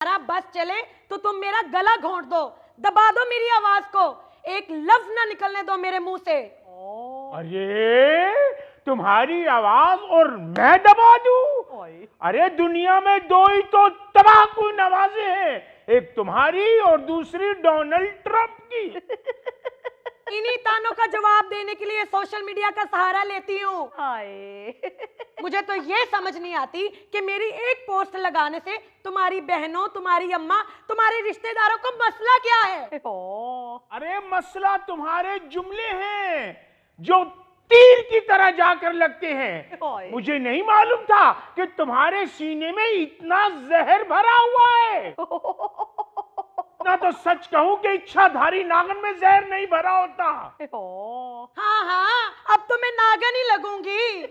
हमारा बस चले तो तुम मेरा गला घोंट दो, दबा दो मेरी आवाज को, एक लफ्ज ना निकलने दो मेरे मुंह से। अरे तुम्हारी आवाज और मैं दबा दूं? अरे दुनिया में दो ही तो तबाकू नवाजे हैं, एक तुम्हारी और दूसरी डोनाल्ड ट्रंप की। इन्हीं तानों का जवाब देने के लिए सोशल मीडिया का सहारा लेती हूँ। मुझे तो ये समझ नहीं आती कि मेरी एक पोस्ट लगाने से तुम्हारी बहनों, तुम्हारी अम्मा, तुम्हारे रिश्तेदारों को मसला क्या है? अरे मसला तुम्हारे जुमले हैं जो तीर की तरह जाकर लगते हैं। मुझे नहीं मालूम था कि तुम्हारे सीने में इतना जहर भरा हुआ है। ना तो सच कहूं कि इच्छाधारी नागन में जहर नहीं भरा होता। हाँ हाँ, अब तो मैं नागन ही लगूंगी।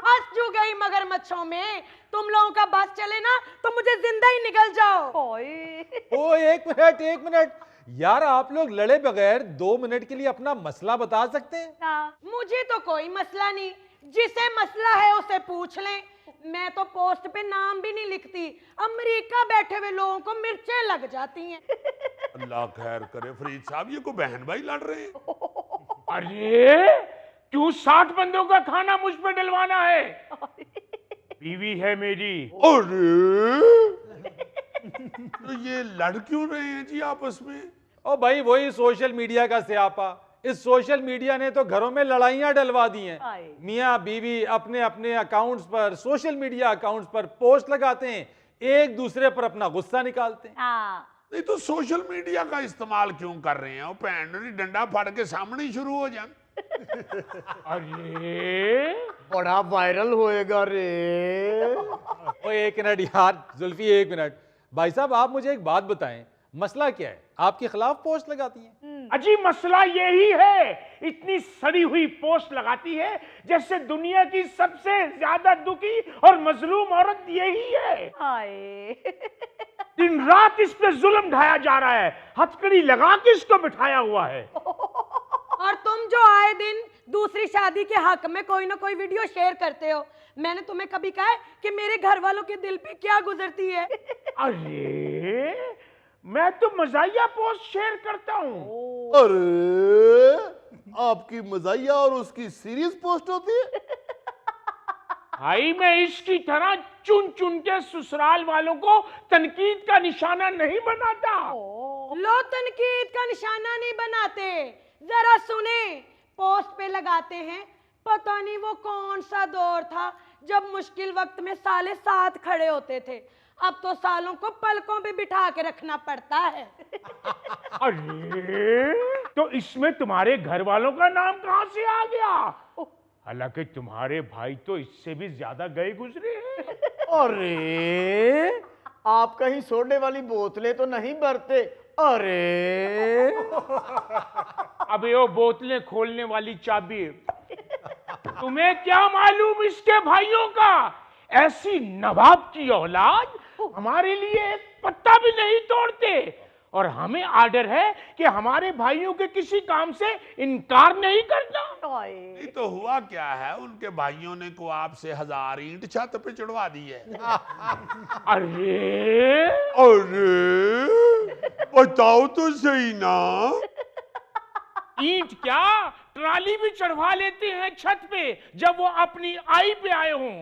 फंस जू गई मगरमच्छों में। तुम लोगों का बस चले ना तो मुझे जिंदा ही निकल जाओ। ओ एक मिनट यार, आप लोग लड़े बगैर 2 मिनट के लिए अपना मसला बता सकते हैं? मुझे तो कोई मसला नहीं, जिसे मसला है उसे पूछ लें। मैं तो पोस्ट पे नाम भी नहीं लिखती, अमेरिका बैठे हुए लोगों को मिर्चें लग जाती हैं। अल्लाह खैर करे फरीद साहब, ये को बहन भाई लड़ रहे हैं। अरे क्यों 60 बंदों का खाना मुझ पे डलवाना है? बीवी है मेरी। अरे तो ये लड़ क्यों रहे हैं जी आपस में? ओ भाई, वही सोशल मीडिया का स्यापा। इस सोशल मीडिया ने तो घरों में लड़ाइयां डलवा दी हैं। मियाँ बीवी अपने अपने अकाउंट्स पर, सोशल मीडिया अकाउंट्स पर पोस्ट लगाते हैं, एक दूसरे पर अपना गुस्सा निकालते हैं। नहीं तो सोशल मीडिया का इस्तेमाल क्यों कर रहे हैं? पैंडरी डंडा फाड़ के सामने ही शुरू हो जाए। अरे बड़ा वायरल होएगा रे। ओ एक मिनट यार जुल्फी, एक मिनट। भाई साहब, आप मुझे एक बात बताएं, मसला क्या है? आपके खिलाफ पोस्ट लगाती हैं? अजी मसला यही है, इतनी सड़ी हुई पोस्ट लगाती है जैसे दुनिया की सबसे ज्यादा दुखी और मजलूम औरत यही है। दिन रात इस पे जुल्म ढाया जा रहा है, हथकड़ी लगा के इसको बिठाया हुआ है। और तुम जो आए दिन दूसरी शादी के हक में कोई ना कोई वीडियो शेयर करते हो, मैंने तुम्हें कभी कहा है कि मेरे घर वालों के दिल पे क्या गुजरती है? अरे मैं तो मजाहिया पोस्ट शेयर करता हूँ। अरे आपकी मजाहिया और उसकी सीरीज पोस्ट होती है? भाई मैं इसकी तरह चुन चुन के ससुराल वालों को तनकीद का निशाना नहीं बनाता। लो, तनकीद का निशाना नहीं बनाते, जरा सुने। पोस्ट पे लगाते हैं, पता नहीं वो कौन सा दौर था जब मुश्किल वक्त में साले साथ खड़े होते थे, अब तो सालों को पलकों पे बिठा के रखना पड़ता है। अरे तो इसमें तुम्हारे घर वालों का नाम कहां से आ गया? हालांकि तुम्हारे भाई तो इससे भी ज्यादा गए गुजरे हैं। अरे आप कहीं सोडे वाली बोतलें तो नहीं भरते? अरे अबे वो बोतलें खोलने वाली चाबी तुम्हें क्या मालूम इसके भाइयों का? ऐसी नवाब की औलाद हमारे लिए एक पत्ता भी नहीं तोड़ते, और हमें आर्डर है कि हमारे भाइयों के किसी काम से इनकार नहीं करना। नहीं तो हुआ क्या है, उनके भाइयों ने को आपसे 1000 ईंट छत पे चढ़वा दी है। अरे अरे बताओ तो सही ना। ईंट क्या, ट्राली भी चढ़वा लेते हैं छत पे जब वो अपनी आई पे आए हों।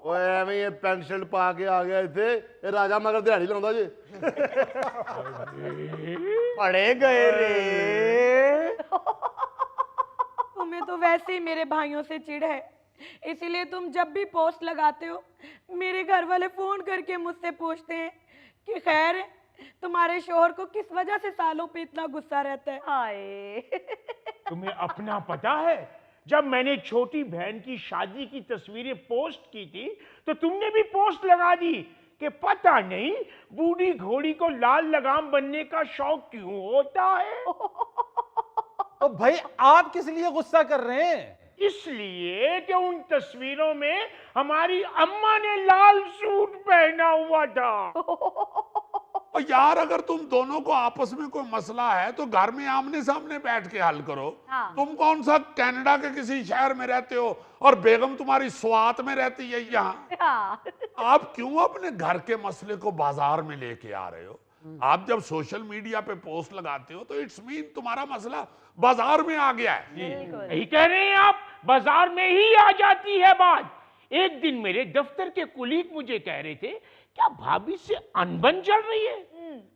ओए मैं ये पैंट शर्ट पा के आ गए थे, ये राजा मगर दिहाड़ी लाਉਂਦਾ जी। पड़े गए रे। तुम्हें तो वैसे ही मेरे भाइयों से चिढ़ है, इसीलिए तुम जब भी पोस्ट लगाते हो मेरे घर वाले फोन करके मुझसे पूछते हैं कि खैर है, तुम्हारे शोहर को किस वजह से सालों पे इतना गुस्सा रहता है। तुम्हें अपना पता है, जब मैंने छोटी बहन की शादी की तस्वीरें पोस्ट की थी तो तुमने भी पोस्ट लगा दी कि पता नहीं बूढ़ी घोड़ी को लाल लगाम बनने का शौक क्यों होता है। तो भाई आप किस लिए गुस्सा कर रहे हैं? इसलिए कि उन तस्वीरों में हमारी अम्मा ने लाल सूट पहना हुआ था। और यार अगर तुम दोनों को आपस में कोई मसला है तो घर में आमने सामने बैठ के हल करो। हाँ। तुम कौन सा कनाडा के किसी शहर में रहते हो और बेगम तुम्हारी स्वात में रहती है यहाँ। हाँ। आप क्यों अपने घर के मसले को बाजार में लेके आ रहे हो? आप जब सोशल मीडिया पे पोस्ट लगाते हो तो इट्स मीन तुम्हारा मसला बाजार में आ गया है। बिल्कुल। यही कह रहे हैं आप, बाजार में ही आ जाती है बात। एक दिन मेरे दफ्तर के कुलीग मुझे कह रहे थे, क्या भाभी से अनबन चल रही है?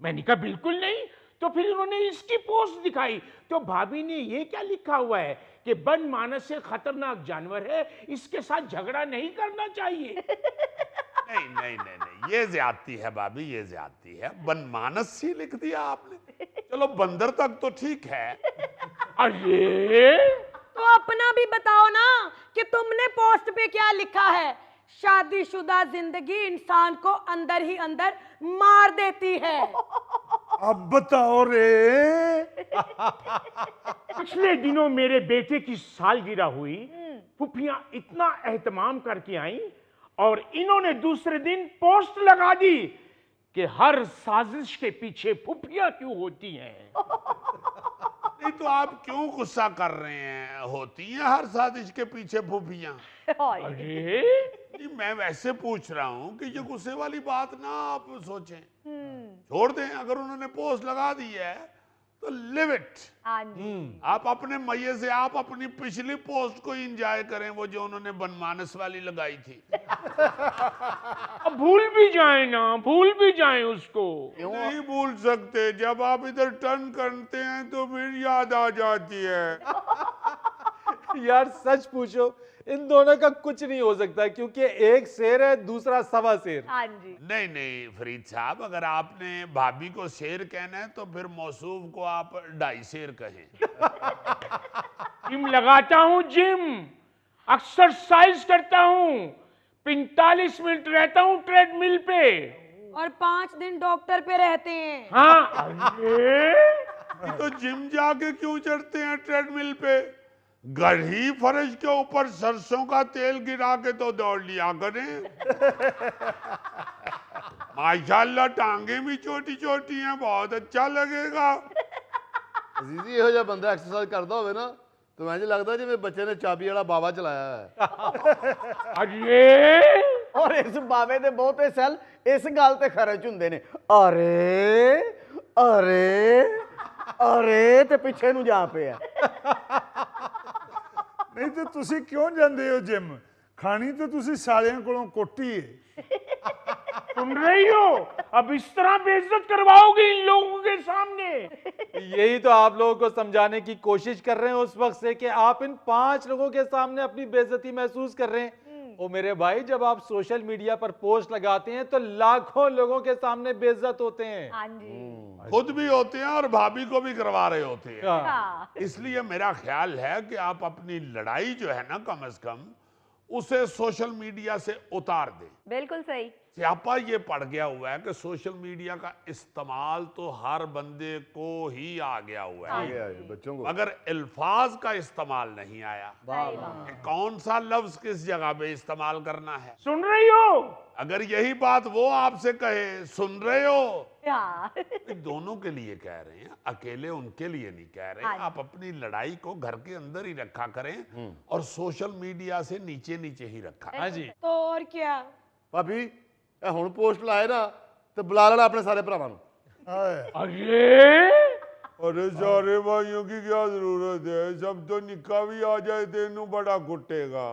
मैंने कहा बिल्कुल नहीं। तो फिर उन्होंने इसकी पोस्ट दिखाई तो भाभी ने ये क्या लिखा हुआ है कि वन मानस से खतरनाक जानवर है, इसके साथ झगड़ा नहीं करना चाहिए। नहीं नहीं नहीं नहीं, ये ज्यादती है भाभी, ये ज्यादती है। बनमानस ही लिख दिया आपने। चलो बंदर तक तो ठीक है। अरे तो अपना भी बताओ ना कि तुमने पोस्ट पे क्या लिखा है। शादीशुदा जिंदगी इंसान को अंदर ही अंदर मार देती है। अब बताओ रे। पिछले दिनों मेरे बेटे की सालगिरह हुई, फुफियां इतना एहतमाम करके आई और इन्होंने दूसरे दिन पोस्ट लगा दी कि हर साजिश के पीछे फुफियां क्यों होती हैं। नहीं तो आप क्यों गुस्सा कर रहे हैं? होती हैं हर साजिश के पीछे फूफियां। अरे नहीं, मैं वैसे पूछ रहा हूँ कि ये गुस्से वाली बात ना आप सोचें, छोड़ दें। अगर उन्होंने पोस्ट लगा दी है तो लिव इट। हाँ जी। आप अपने मजे से आप अपनी पिछली पोस्ट को एंजॉय करें, वो जो उन्होंने बनमानस वाली लगाई थी। अब भूल भी जाए ना, भूल भी जाए उसको। नहीं भूल सकते, जब आप इधर टर्न करते हैं तो फिर याद आ जाती है। यार सच पूछो, इन दोनों का कुछ नहीं हो सकता क्योंकि एक शेर है, दूसरा सवा शेर। हाँ जी। नहीं नहीं फरीद साहब, अगर आपने भाभी को शेर कहना है तो फिर मौसूफ को आप 2.5 शेर कहें। जिम लगाता हूँ, जिम एक्सरसाइज करता हूँ, 45 मिनट रहता हूँ ट्रेडमिल पे और 5 दिन डॉक्टर पे रहते हैं। हाँ। अरे तो जिम जाके क्यों चढ़ते हैं ट्रेडमिल पे? गढ़ी फर्श के ऊपर सरसों का तेल गिरा के तो दौड़ लिया करें। माशाल्लाह टांगे भी छोटी छोटी हैं, बहुत अच्छा लगेगा। अजीजी ਇਹੋ ਜਿਹਾ ਬੰਦਾ ਐਕਸਰਸਾਈਜ਼ ਕਰਦਾ ਹੋਵੇ ਨਾ तो मुझे लगता जिवें बच्चे ने चाबी वाला बाबा चलाया है। अरे और इस बाबे दे बहुते सैल इस गल ते खर्च हुंदे ने। अरे अरे अरे ते पिछे नूं जा पिया। नहीं तो तुसी क्यों जांदे हो जिम? खानी तो तुसी सालियां कोलों कोटी है। सुन रही हो? अब इस तरह बेइज्जत करवाओगे इन लोगों के सामने। यही तो आप लोगों को समझाने की कोशिश कर रहे हैं उस वक्त से कि आप इन 5 लोगों के सामने अपनी बेइज्जती महसूस कर रहे हैं। ओ मेरे भाई, जब आप सोशल मीडिया पर पोस्ट लगाते हैं तो लाखों लोगों के सामने बेइज्जत होते हैं। हाँ जी। खुद भी होते हैं और भाभी को भी करवा रहे होते हैं। हाँ। इसलिए मेरा ख्याल है कि आप अपनी लड़ाई जो है ना, कम से कम उसे सोशल मीडिया से उतार दें। बिल्कुल सही। स्यापा ये पड़ गया हुआ है कि सोशल मीडिया का इस्तेमाल तो हर बंदे को ही आ गया हुआ है, बच्चों को मगर अल्फाज का इस्तेमाल नहीं आया। सही बात। कौन सा लफ्ज किस जगह पे इस्तेमाल करना है? सुन रही हो? अगर यही बात वो आपसे कहे, सुन रहे हो? हाँ। दोनों के लिए कह रहे हैं, अकेले उनके लिए नहीं कह रहे। हाँ। आप अपनी लड़ाई को घर के अंदर ही रखा करें और सोशल मीडिया से नीचे नीचे ही रखा। हाँ जी। तो और क्या। भाभी ए हुण पोस्ट लाए ना तो बुला लेना अपने सारे भरावां नूं। अरे अरे सारे भाइयों की क्या जरूरत है? सब तो निक्का भी आ जाए तो इन्हू बड़ा कुटेगा।